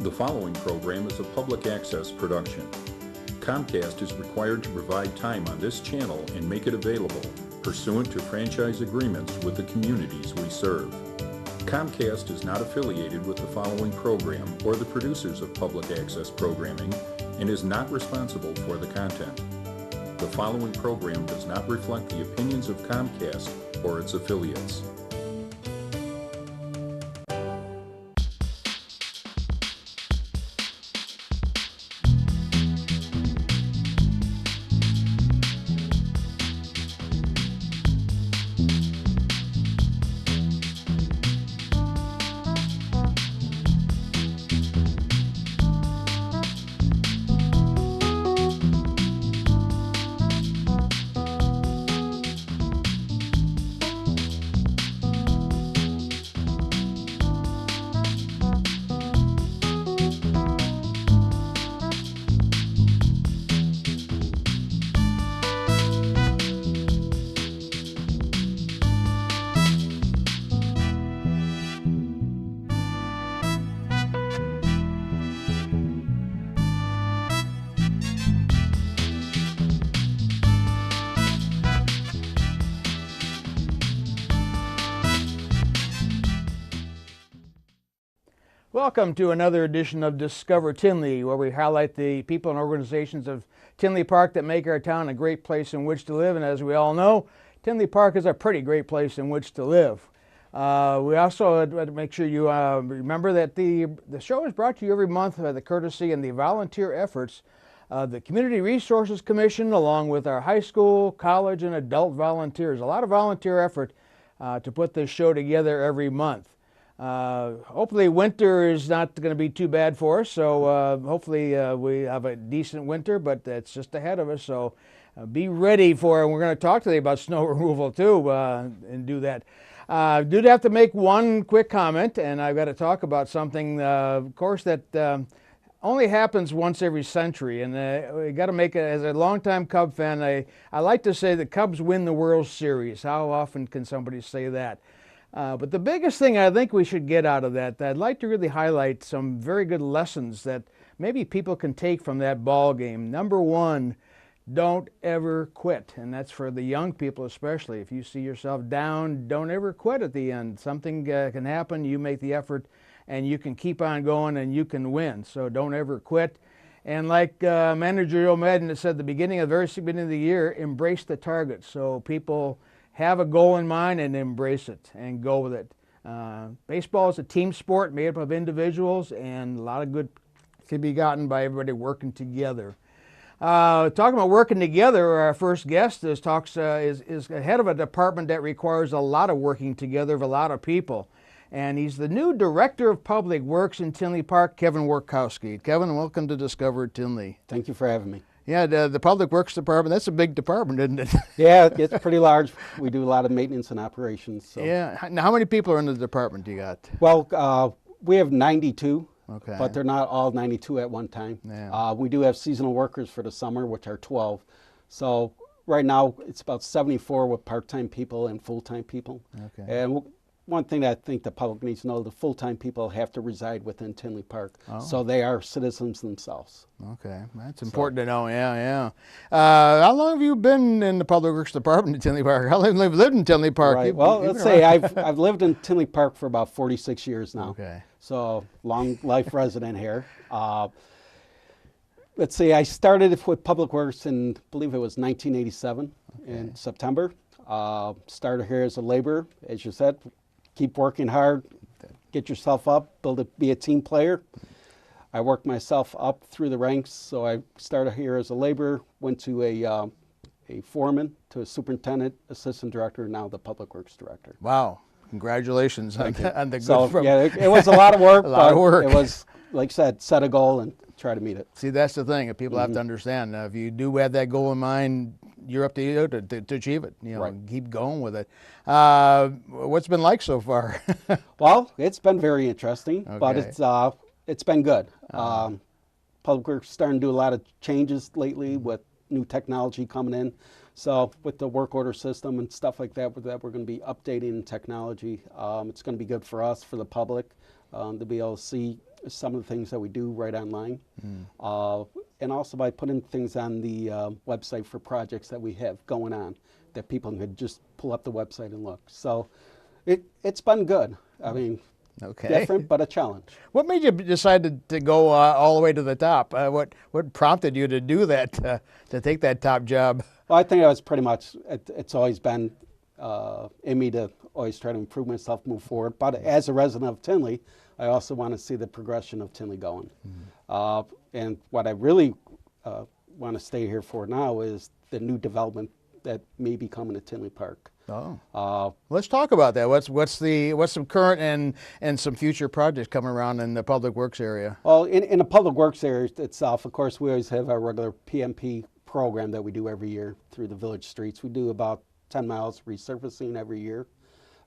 The following program is a public access production. Comcast is required to provide time on this channel and make it available pursuant to franchise agreements with the communities we serve. Comcast is not affiliated with the following program or the producers of public access programming and is not responsible for the content. The following program does not reflect the opinions of Comcast or its affiliates. Welcome to another edition of Discover Tinley, where we highlight the people and organizations of Tinley Park that make our town a great place in which to live. And as we all know, Tinley Park is a pretty great place in which to live. We also had to make sure you remember that the show is brought to you every month by the courtesy and the volunteer efforts of the Community Resources Commission, along with our high school, college, and adult volunteers. A lot of volunteer effort to put this show together every month. Hopefully winter is not going to be too bad for us, so hopefully we have a decent winter, but it's just ahead of us, so be ready for it. We're going to talk today about snow removal too, and do that. I do have to make one quick comment, and I've got to talk about something, of course, that only happens once every century, and we got to make it. As a longtime Cub fan, I like to say the Cubs win the World Series. How often can somebody say that? But the biggest thing I think we should get out of that, I'd like to really highlight some very good lessons that maybe people can take from that ball game. Number one, don't ever quit. And that's for the young people especially. If you see yourself down, don't ever quit at the end. Something can happen, you make the effort, and you can keep on going and you can win. So don't ever quit. And like manager Joe Madden said at the beginning of the very beginning of the year, embrace the target. So people have a goal in mind and embrace it and go with it. Baseball is a team sport made up of individuals, and a lot of good can be gotten by everybody working together. Talking about working together, our first guest is head of a department that requires a lot of working together of a lot of people. And he's the new Director of Public Works in Tinley Park, Kevin Workowski. Kevin, welcome to Discover Tinley. Thank you for having me. Yeah, the Public Works Department, that's a big department, isn't it? Yeah, it's pretty large. We do a lot of maintenance and operations. So. Yeah. Now, how many people are in the department you got? Well, we have 92, okay, but they're not all 92 at one time. Yeah. We do have seasonal workers for the summer, which are 12. So right now, it's about 74 with part-time people and full-time people. Okay. And one thing that I think the public needs to know, the full-time people have to reside within Tinley Park. Oh. So they are citizens themselves. Okay, that's important to know, yeah. How long have you been in the Public Works Department in Tinley Park? How long have you lived in Tinley Park? Right. Well, let's say I've lived in Tinley Park for about 46 years now. Okay. So long life resident here. Let's see, I started with Public Works in, I believe it was 1987 in September. Started here as a laborer, as you said. Keep working hard, get yourself up, be a team player. I worked myself up through the ranks, so I started here as a laborer, went to a foreman, to a superintendent, assistant director, now the Public Works director. Wow, congratulations on the good. So, yeah, it was a lot of work, a lot of work. It was, like I said, set a goal and try to meet it. See, that's the thing that people have to understand. If you do have that goal in mind, you're up to you to achieve it. You know, Right. Keep going with it. What's it been like so far? Well, it's been very interesting, but Okay. it's been good. Public Works starting to do a lot of changes lately with new technology coming in. So with the work order system and stuff like that, we're going to be updating technology. It's going to be good for us, for the public. to be able to see some of the things that we do right online. And also by putting things on the website for projects that we have going on, that people can just pull up the website and look. So it's been good. I mean, Okay. different, but a challenge. What made you decide to go all the way to the top? What prompted you to do that, to take that top job? Well, I think it was pretty much, it's always been in me to always try to improve myself, move forward. But as a resident of Tinley, I also want to see the progression of Tinley going. And what I really want to stay here for now is the new development that may be coming to Tinley Park. Let's talk about that. What's some current and some future projects coming around in the public works area? Well, in the public works area itself, of course, we always have our regular PMP program that we do every year through the village streets. We do about 10 miles resurfacing every year,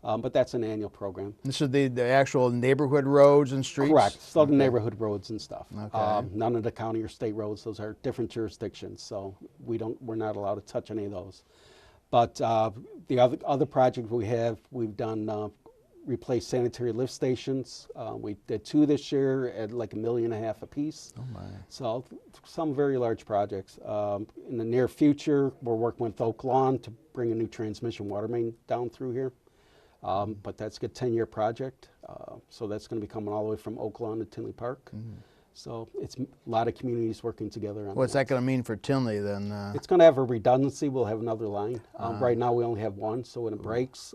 but that's an annual program. This is the actual neighborhood roads and streets? Correct. So the neighborhood roads and stuff. Okay. None of the county or state roads. Those are different jurisdictions, so we're not allowed to touch any of those. But the other project we've done replace sanitary lift stations. We did 2 this year at like $1.5 million a piece. Oh my. So some very large projects. In the near future, we're working with Oak Lawn to bring a new transmission water main down through here. But that's a good 10-year project. So that's going to be coming all the way from Oak Lawn to Tinley Park. So it's a lot of communities working together on What's that going to mean for Tinley then? It's going to have a redundancy. We'll have another line. Right now we only have one, so when it breaks,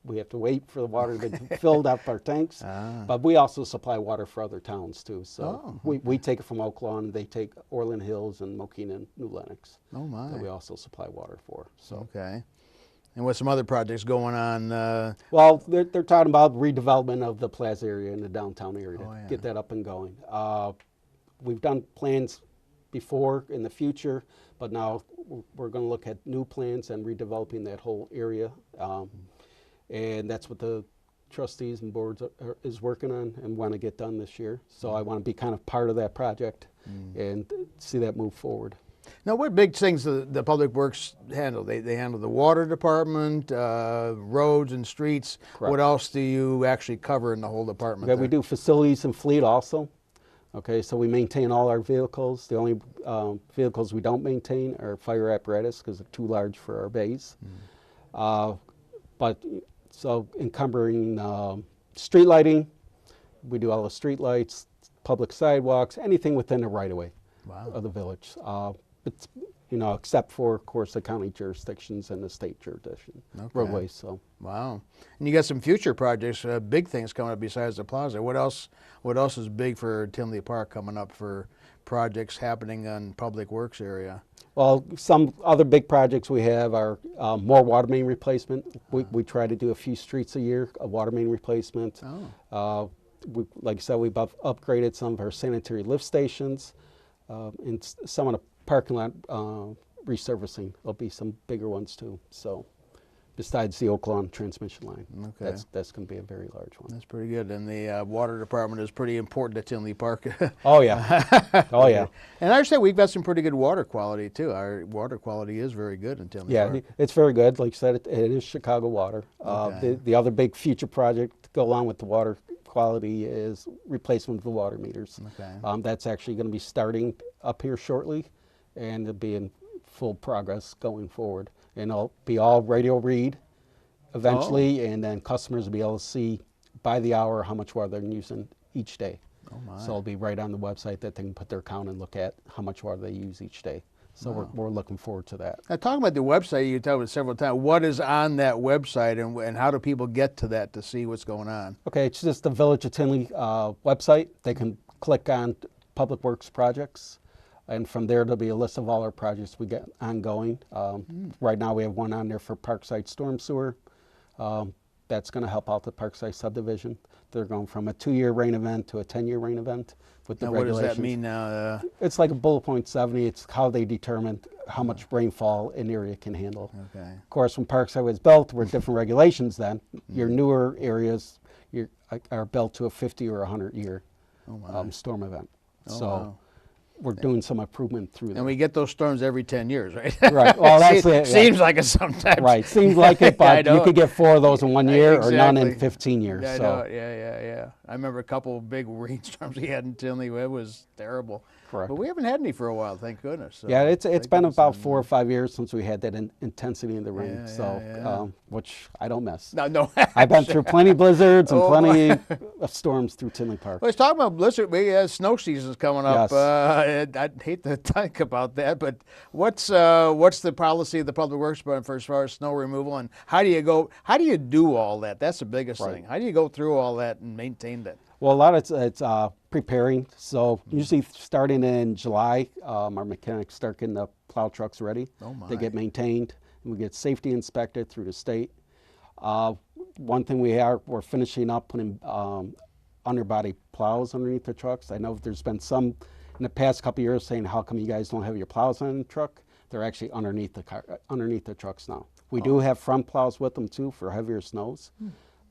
we have to wait for the water to be filled up our tanks. But we also supply water for other towns too. So we take it from Oak Lawn, they take Orland Hills and Mokina and New Lenox. Oh my. That we also supply water for. So. Okay. And what's some other projects going on? Well, they're talking about redevelopment of the plaza area in the downtown area to yeah. get that up and going. We've done plans before in the future, but now we're going to look at new plans and redeveloping that whole area. And that's what the trustees and boards is working on and want to get done this year. So I want to be kind of part of that project and see that move forward. Now, what big things the Public Works handle? They handle the water department, roads and streets. Correct. What else do you actually cover in the whole department? Okay, we do facilities and fleet also. Okay, so we maintain all our vehicles. The only vehicles we don't maintain are fire apparatus because they're too large for our bays. But so encumbering street lighting, we do all the street lights, public sidewalks, anything within the right-of-way of the village. It's, except for, of course, the county jurisdictions and the state jurisdiction roadways. So. Wow. And you got some future projects, big things coming up besides the plaza. What else is big for Tinley Park coming up for projects happening on Public Works area? Well, some other big projects we have are more water main replacement. We try to do a few streets a year, a water main replacement. Like I said, we've upgraded some of our sanitary lift stations and some of the parking lot resurfacing. There'll be some bigger ones too. So besides the Oak Lawn transmission line, that's going to be a very large one. That's pretty good. And the water department is pretty important at Tinley Park. Oh yeah, oh yeah. And I understand we've got some pretty good water quality too. Our water quality is very good in Tinley Park. Yeah, it's very good. Like I said, it is Chicago water. The other big future project to go along with the water quality is replacement of the water meters. That's actually going to be starting up here shortly, and it'll be in full progress going forward. And it'll be all radio read eventually, and then customers will be able to see by the hour how much water they're using each day. So it'll be right on the website that they can put their account and look at how much water they use each day. So we're looking forward to that. Now, talking about the website, you told me several times. What is on that website, and how do people get to that to see what's going on? Okay, it's just the Village of Tinley website. They can click on Public Works projects, and from there there'll be a list of all our projects we get ongoing. Right now we have one on there for Parkside Storm Sewer. That's going to help out the Parkside subdivision. They're going from a 2-year rain event to a 10-year rain event with the regulations. What does that mean now? It's like a bullet point 70. It's how they determine how much rainfall an area can handle. Of course, when Parkside was built, there were different regulations then. Your newer areas are built to a 50 or 100-year storm event. we're doing some improvement through And there. we get those storms every 10 years, right? Right. Well, that's it. Seems like it sometimes. Right. Seems like it, I but know. you could get 4 of those in 1 year or none in Exactly. 15 years. I so. know it. Yeah. I remember a couple of big rainstorms we had in Tinley. It was terrible. Correct. But we haven't had any for a while, thank goodness. So Yeah, it's thank been goodness. about 4 or 5 years since we had that intensity in the rain, Yeah, so yeah. which I don't miss. No. I've been through plenty of blizzards and Oh, plenty of storms through Tinley Park. Well, let's talk about blizzard. We have snow season's coming up. Yes. I'd hate to talk about that, but what's the policy of the Public Works Department for as far as snow removal, and how do you do all that? That's the biggest Right. thing. How do you go through all that and maintain that? Well, a lot of it's preparing. So usually starting in July, our mechanics start getting the plow trucks ready. Oh, my. They get maintained, and we get safety inspected through the state. One thing we're finishing up putting underbody plows underneath the trucks. I know there's been some in the past couple of years saying, how come you guys don't have your plows on the truck? They're actually underneath the trucks now. We do have front plows with them too for heavier snows.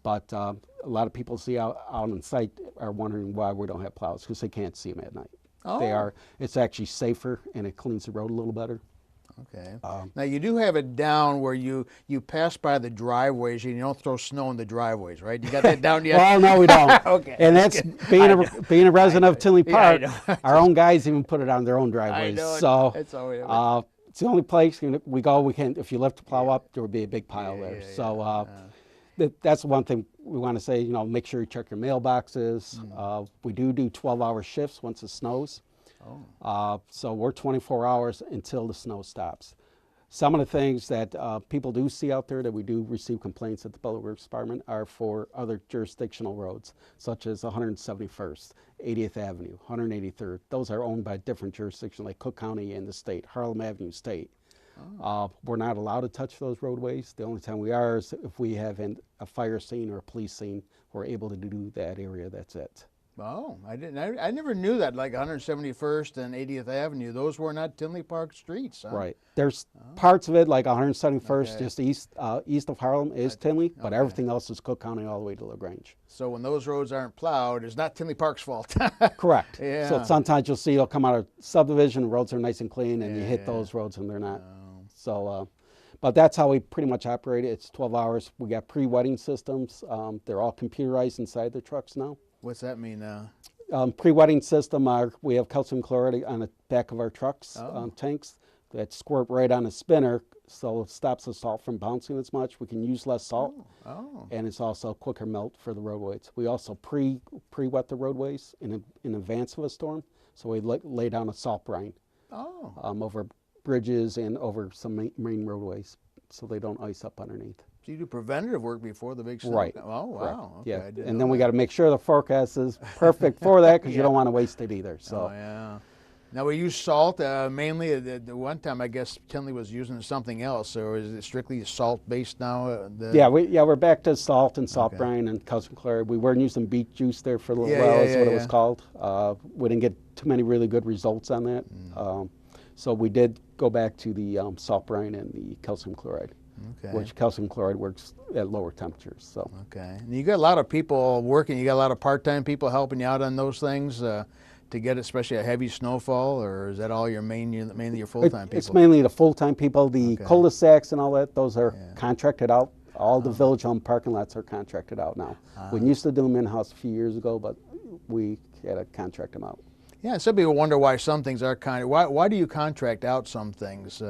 But a lot of people see out on site are wondering why we don't have plows, because they can't see them at night. Oh. It's actually safer, and it cleans the road a little better. Okay. Now you do have it down where you pass by the driveways and you don't throw snow in the driveways, right? You got that down yet? Well, no, we don't. Okay. And that's being a resident of Tinley Yeah, I Park. know. Our own guys even put it on their own driveways. know it. So It's always- it's the only place we go. We can, if you lift the plow up, there would be a big pile there. yeah, So that's one thing we want to say. Make sure you check your mailboxes. We do 12-hour shifts once it snows. So we're 24 hours until the snow stops. Some of the things that people do see out there that we do receive complaints at the Public Works Department are for other jurisdictional roads, such as 171st, 80th Avenue, 183rd. Those are owned by different jurisdictions like Cook County and the state, Harlem Avenue State. We're not allowed to touch those roadways. The only time we are is if we have a fire scene or a police scene, we're able to do that area, that's it. Oh, I never knew that. Like 171st and 80th Avenue, those were not Tinley Park streets. Huh? Right. There's parts of it, like 171st, Okay. just east of Harlem is Tinley, but everything else is Cook County all the way to LaGrange. So when those roads aren't plowed, it's not Tinley Park's fault. Correct. Yeah. So sometimes you'll see it'll come out of subdivision, roads are nice and clean, and you hit those roads and they're not. So, but that's how we pretty much operate it. It's 12 hours. We got pre-wetting systems. They're all computerized inside the trucks now. What's that mean? Pre-wetting system, we have calcium chloride on the back of our trucks, tanks, that squirt right on a spinner, so it stops the salt from bouncing as much. We can use less salt, and it's also quicker melt for the roadways. We also pre-wet the roadways in advance of a storm, so we lay down a salt brine over bridges and over some main roadways, so they don't ice up underneath. So you do preventative work before the big snow? Right. Oh, wow. Okay, Yeah, I didn't and know then we that. got to make sure the forecast is perfect for that, because you don't want to waste it either. So. Oh, yeah. Now we use salt mainly. The one time I guess Tinley was using something else, or is it strictly salt based now? We're back to salt and salt brine and calcium chloride. We weren't using beet juice there for a little while, is what it was called. We didn't get too many really good results on that. So we did go back to the salt brine and the calcium chloride, which calcium chloride works at lower temperatures. So. Okay. And you got a lot of people working. You got a lot of part-time people helping you out on those things to get especially a heavy snowfall, or is that all your mainly your full-time people? It's mainly the full-time people. The cul-de-sacs and all that, those are contracted out. All the village-owned parking lots are contracted out now. We used to do them in-house a few years ago, but we had to contract them out. Yeah, some people wonder why some things are why do you contract out some things?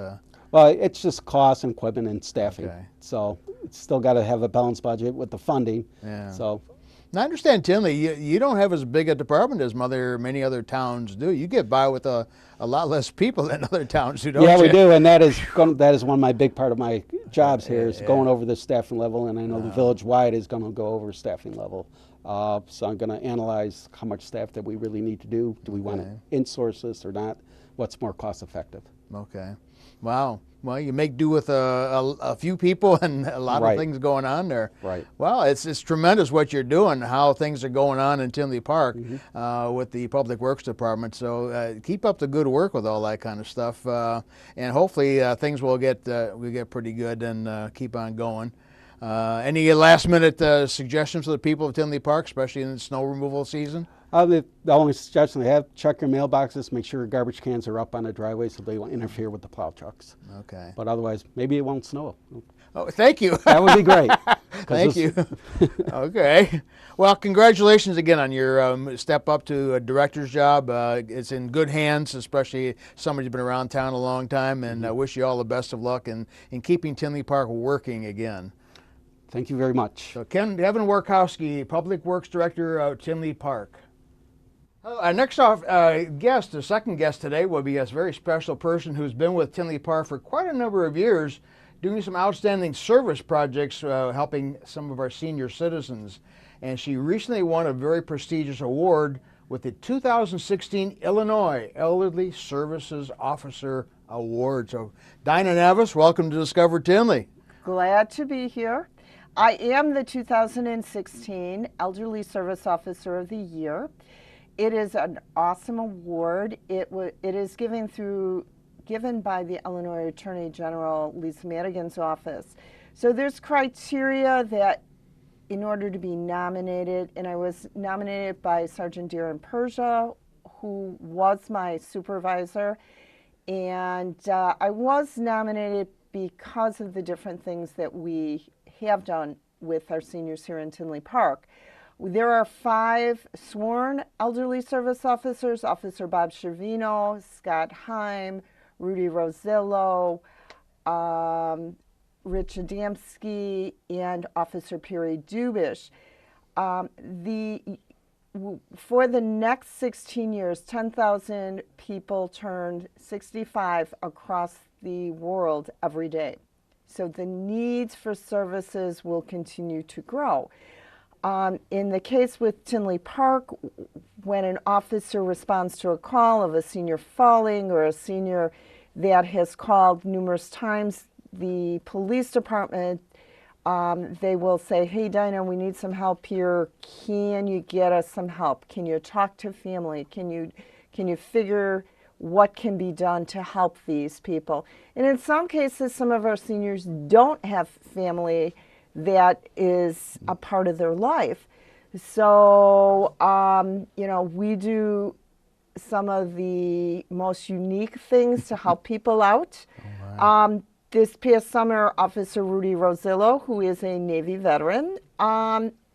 Well, it's just cost and equipment and staffing. Okay. So it's still got to have a balanced budget with the funding. Yeah. So. Now, I understand Tinley, you don't have as big a department as many other towns do. You get by with a lot less people than other towns do, don't you? Yeah, we do, and that is one of my big part of my jobs here is going over the staffing level, and I know the village-wide is going to go over staffing level. So I'm going to analyze how much staff that we really need to do. Do we want to insource this or not? What's more cost-effective? Okay. Wow. Well, you make do with a few people and a lot of things going on there. Right. Well, it's tremendous what you're doing, how things are going on in Tinley Park with the Public Works Department. So keep up the good work with all that kind of stuff, and hopefully things will get pretty good and keep on going. Any last-minute suggestions for the people of Tinley Park, especially in the snow removal season? The only suggestion I have, check your mailboxes, make sure your garbage cans are up on the driveway so they won't interfere with the plow trucks. Okay. But otherwise, maybe it won't snow. Oh, thank you. That would be great. Thank you. Okay. Well, congratulations again on your step up to a director's job. It's in good hands, especially somebody who's been around town a long time, and I wish you all the best of luck in keeping Tinley Park working again. Thank you very much. So Kevin Workowski, Public Works Director of Tinley Park. Our next guest, the second guest today, will be a very special person who's been with Tinley Park for quite a number of years, doing some outstanding service projects, helping some of our senior citizens. And she recently won a very prestigious award with the 2016 Illinois Elderly Services Officer Award. So Dina Navas, welcome to Discover Tinley. Glad to be here. I am the 2016 Elderly Service Officer of the Year. It is an awesome award. It is given by the Illinois Attorney General Lisa Madigan's office. So there's criteria that in order to be nominated, and I was nominated by Sergeant Darren Persia, who was my supervisor, and I was nominated because of the different things that we have done with our seniors here in Tinley Park. There are 5 sworn elderly service officers: Officer Bob Cervino, Scott Heim, Rudy Rosillo, Rich Adamski, and Officer Perry Dubish. For the next 16 years, 10,000 people turned 65 across the world every day. So the needs for services will continue to grow. In the case with Tinley Park, when an officer responds to a call of a senior falling or a senior that has called numerous times, the police department, they will say, "Hey, Dina, we need some help here. Can you get us some help? Can you talk to family? Can you figure what can be done to help these people?" And in some cases, some of our seniors don't have family that is a part of their life. So, we do some of the most unique things to help people out. This past summer, Officer Rudy Rosillo, who is a Navy veteran,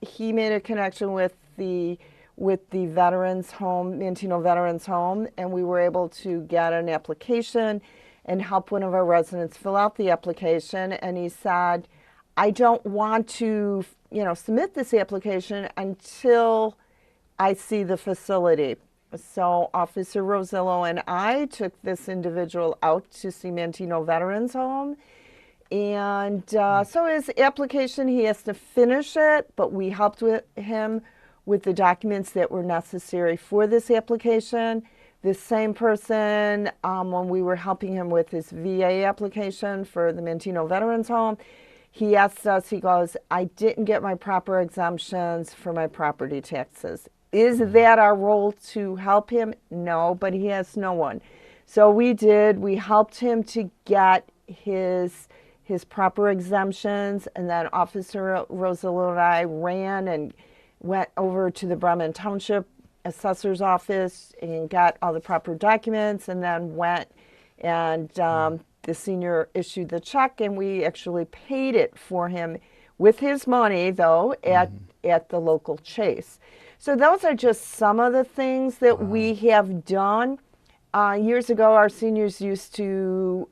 he made a connection with the Veterans Home, Mantino Veterans Home, and we were able to get an application and help one of our residents fill out the application. And he said, "I don't want to, submit this application until I see the facility." So Officer Rosillo and I took this individual out to see Mantino Veterans Home. And so his application, he has to finish it, but we helped him with the documents that were necessary for this application. This same person, when we were helping him with his VA application for the Mantino Veterans Home, he asked us, he goes, "I didn't get my proper exemptions for my property taxes." Is that our role to help him? No, but he has no one. So we helped him to get his proper exemptions, and then Officer Rosillo and I ran and went over to the Bremen Township Assessor's Office and got all the proper documents, and then went and the senior issued the check, and we actually paid it for him with his money, though, at the local Chase. So those are just some of the things that we have done. Years ago, our seniors used to,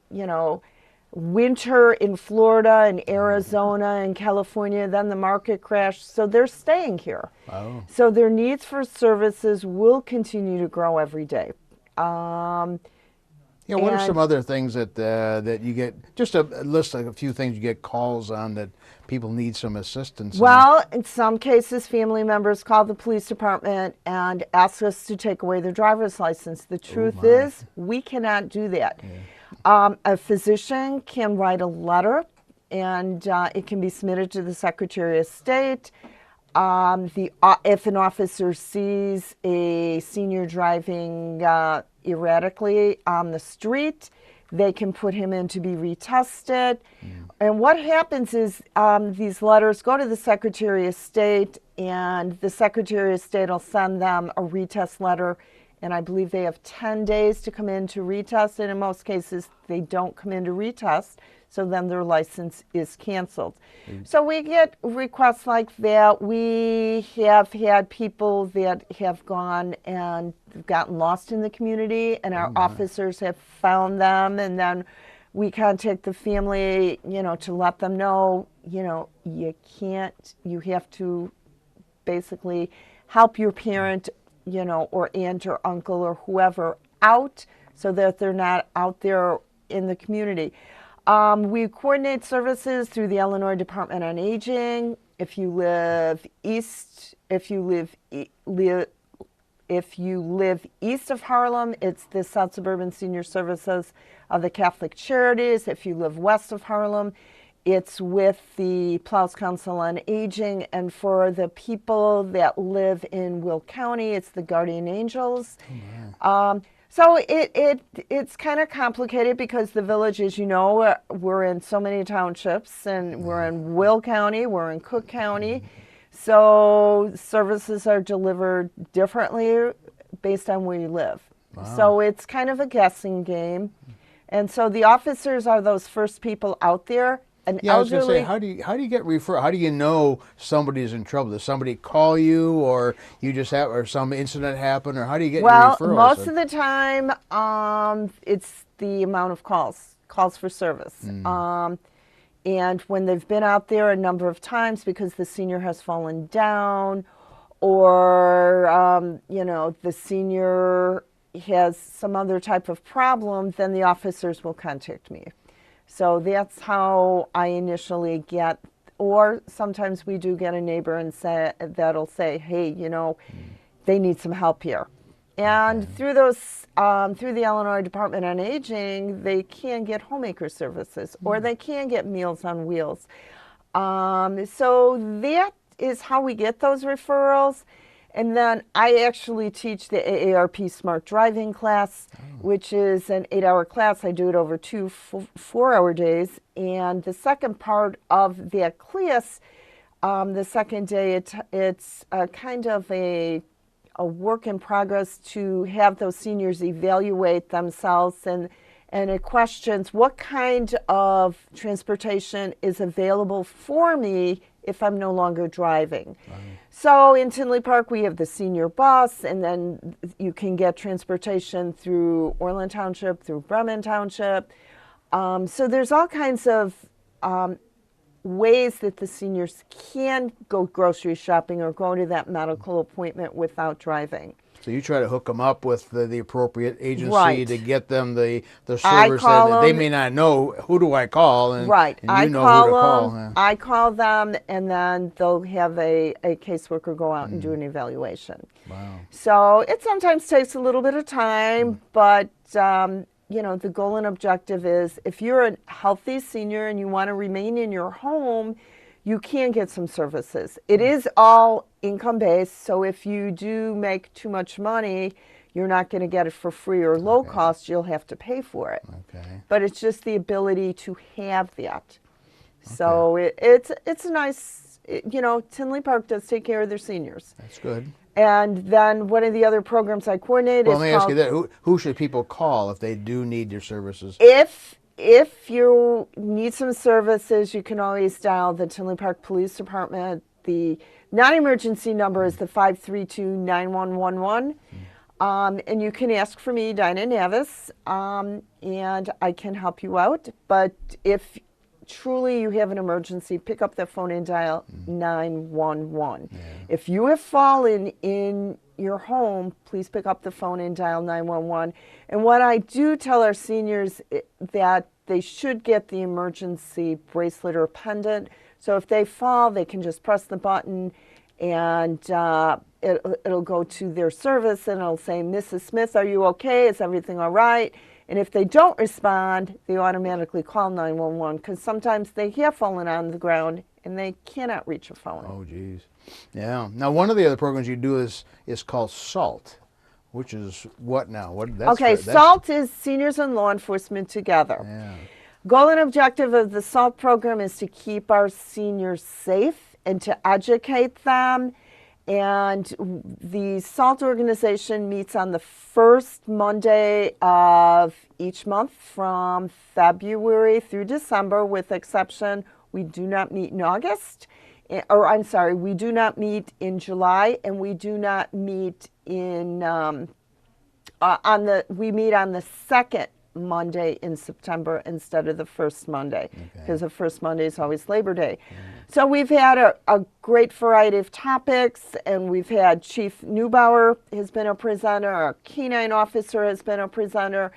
winter in Florida and Arizona and California. Then the market crashed, so they're staying here. Oh. So their needs for services will continue to grow every day. What are some other things that you get, just a list of a few things you get calls on that people need some assistance on? Well, in some cases, family members call the police department and ask us to take away their driver's license. The truth is, we cannot do that. Yeah. A physician can write a letter, and it can be submitted to the Secretary of State. If an officer sees a senior driving erratically on the street, they can put him in to be retested. And what happens is these letters go to the Secretary of State, and the Secretary of State will send them a retest letter. And I believe they have 10 days to come in to retest. And in most cases, they don't come in to retest. So then their license is canceled. So we get requests like that. We have had people that have gone and gotten lost in the community, and our officers have found them, and then we contact the family, to let them know, you have to basically help your parent, or aunt or uncle or whoever out so that they're not out there in the community. We coordinate services through the Illinois Department on Aging. If you live east of Harlem, it's the South Suburban Senior Services of the Catholic Charities. If you live west of Harlem, it's with the Plows Council on Aging. And for the people that live in Will County, it's the Guardian Angels. So it's kind of complicated because the village, as you know, we're in so many townships, and we're in Will County, we're in Cook County. So services are delivered differently based on where you live. So it's kind of a guessing game. And so the officers are those first people out there. An Yeah, I was elderly, going to say, how do you get referred? How do you know somebody's in trouble? Does somebody call you, or you just have, or some incident happen, or how do you get your referrals? Most of the time, it's the amount of calls for service. And when they've been out there a number of times because the senior has fallen down, or the senior has some other type of problem, then the officers will contact me. So that's how I initially get, or sometimes we do get a neighbor and that'll say, hey, they need some help here. And through those, through the Illinois Department on Aging, they can get homemaker services, or they can get Meals on Wheels. So that is how we get those referrals. And then I actually teach the AARP Smart Driving class, which is an 8-hour class. I do it over 2 4-hour days. And the second part of that class, the second day, it's kind of a work in progress to have those seniors evaluate themselves, and it questions what kind of transportation is available for me if I'm no longer driving. So in Tinley Park, we have the senior bus, and then you can get transportation through Orland Township, through Bremen Township. So there's all kinds of ways that the seniors can go grocery shopping or go to that medical appointment without driving. So you try to hook them up with the appropriate agency Right. to get them the I service call that they them- may not know. Who do I call? And, Right. and you I know call who to call. them. Yeah. I call them, and then they'll have a caseworker go out and do an evaluation. Wow. So it sometimes takes a little bit of time, but the goal and objective is if you're a healthy senior and you want to remain in your home, you can get some services. It is all income based, so if you do make too much money, you're not going to get it for free or low cost. You'll have to pay for it. Okay. But it's just the ability to have that. So it's a nice, Tinley Park does take care of their seniors. That's good. And then one of the other programs I coordinate Well, is let me ask you called, that. Who should people call if they do need your services? if you need some services, you can always dial the Tinley Park Police Department. The non-emergency number is the 532-9111. And you can ask for me, Dina Navas, and I can help you out. But if truly you have an emergency, pick up the phone and dial 911. If you have fallen in your home, please pick up the phone and dial 911. And what I do tell our seniors that they should get the emergency bracelet or pendant. So if they fall, they can just press the button, and it'll go to their service, and it'll say, Mrs. Smith, are you okay? Is everything all right? And if they don't respond, they automatically call 911, because sometimes they have fallen on the ground and they cannot reach a phone. Oh, geez. Yeah. Now, one of the other programs you do is called SALT. which is what now? What? That's Okay, that's, SALT is Seniors and Law Enforcement Together. Yeah. Goal and objective of the SALT program is to keep our seniors safe and to educate them. And the SALT organization meets on the first Monday of each month from February through December, with exception, we do not meet in August. Or I'm sorry, we do not meet in July, and we do not meet in we meet on the second Monday in September instead of the first Monday, because the first Monday is always Labor Day. So we've had a great variety of topics, and we've had Chief Neubauer has been a presenter, our canine officer has been a presenter,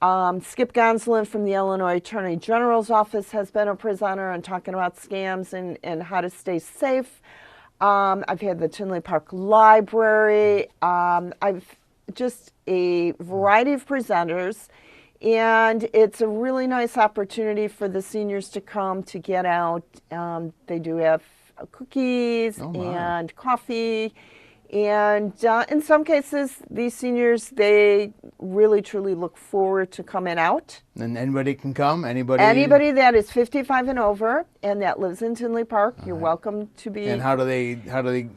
Skip Gonsolin from the Illinois Attorney General's office has been a presenter and talking about scams and how to stay safe. I've had the Tinley Park Library. I've just a variety of presenters. And it's a really nice opportunity for the seniors to come to get out. They do have cookies and coffee. And in some cases, these seniors, they really, truly look forward to coming out. And anybody can come? Anybody? Anybody that is 55 and over and that lives in Tinley Park, you're welcome to be. And how do they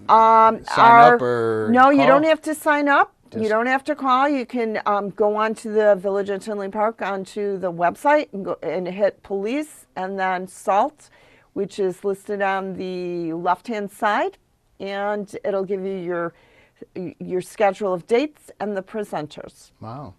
sign up or No, call? you don't have to sign up. You don't have to call. You can go onto the Village of Tinley Park, onto the website, and go and hit police, and then SALT, which is listed on the left-hand side, and it'll give you your schedule of dates and the presenters. Wow.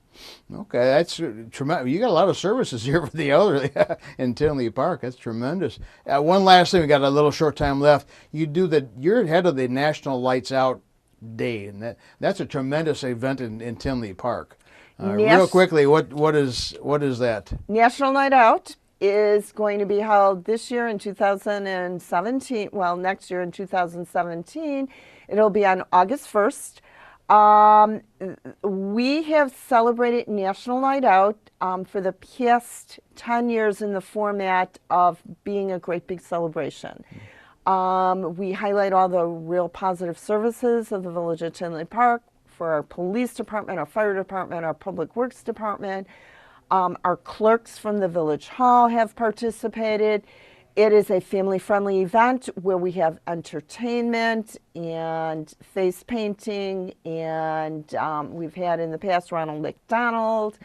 Okay, that's tremendous. You got a lot of services here for the elderly in Tinley Park. That's tremendous. One last thing, we got a little short time left. You're head of the National Lights Out Day, and that's a tremendous event in Tinley Park. Real quickly, what is that? National Night Out is going to be held this year in 2017. Well, next year in 2017, it'll be on August 1st. We have celebrated National Night Out for the past 10 years in the format of being a great big celebration. We highlight all the real positive services of the Village of Tinley Park for our police department, our fire department, our public works department. Our clerks from the Village Hall have participated. It is a family-friendly event where we have entertainment and face painting, and we've had in the past Ronald McDonald.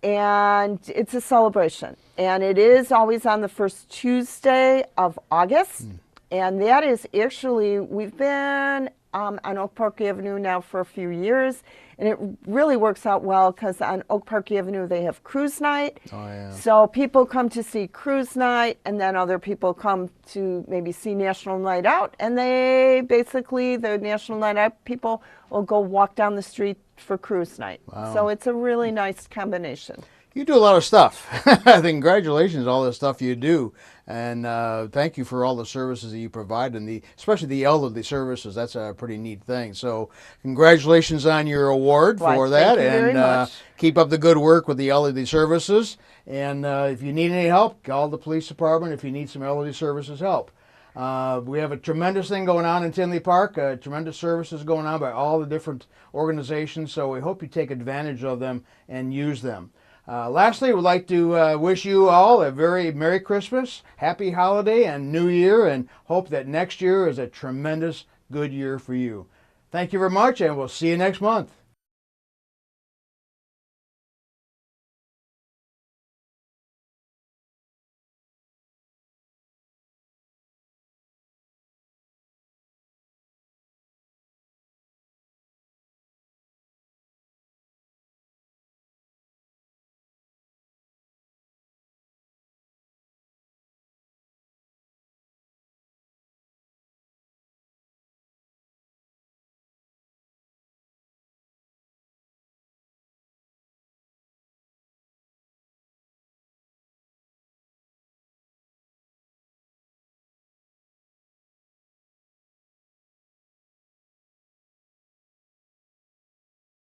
And it's a celebration. And it is always on the first Tuesday of August. And that is actually, we've been on Oak Park Avenue now for a few years, and it really works out well because on Oak Park Avenue they have cruise night. Oh, yeah. So people come to see cruise night, and then other people come to maybe see National Night Out, and they basically, the National Night Out people will go walk down the street for cruise night. Wow. So it's a really nice combination. You do a lot of stuff. Congratulations, all the stuff you do, and thank you for all the services that you provide, and especially the elderly services. That's a pretty neat thing. So, congratulations on your award for that, thank you very much. Keep up the good work with the elderly services. And if you need any help, call the police department. If you need some elderly services help, we have a tremendous thing going on in Tinley Park. Tremendous services going on by all the different organizations. So we hope you take advantage of them and use them. Lastly, we'd like to wish you all a very Merry Christmas, Happy Holiday, and New Year, and hope that next year is a tremendous good year for you. Thank you very much, and we'll see you next month.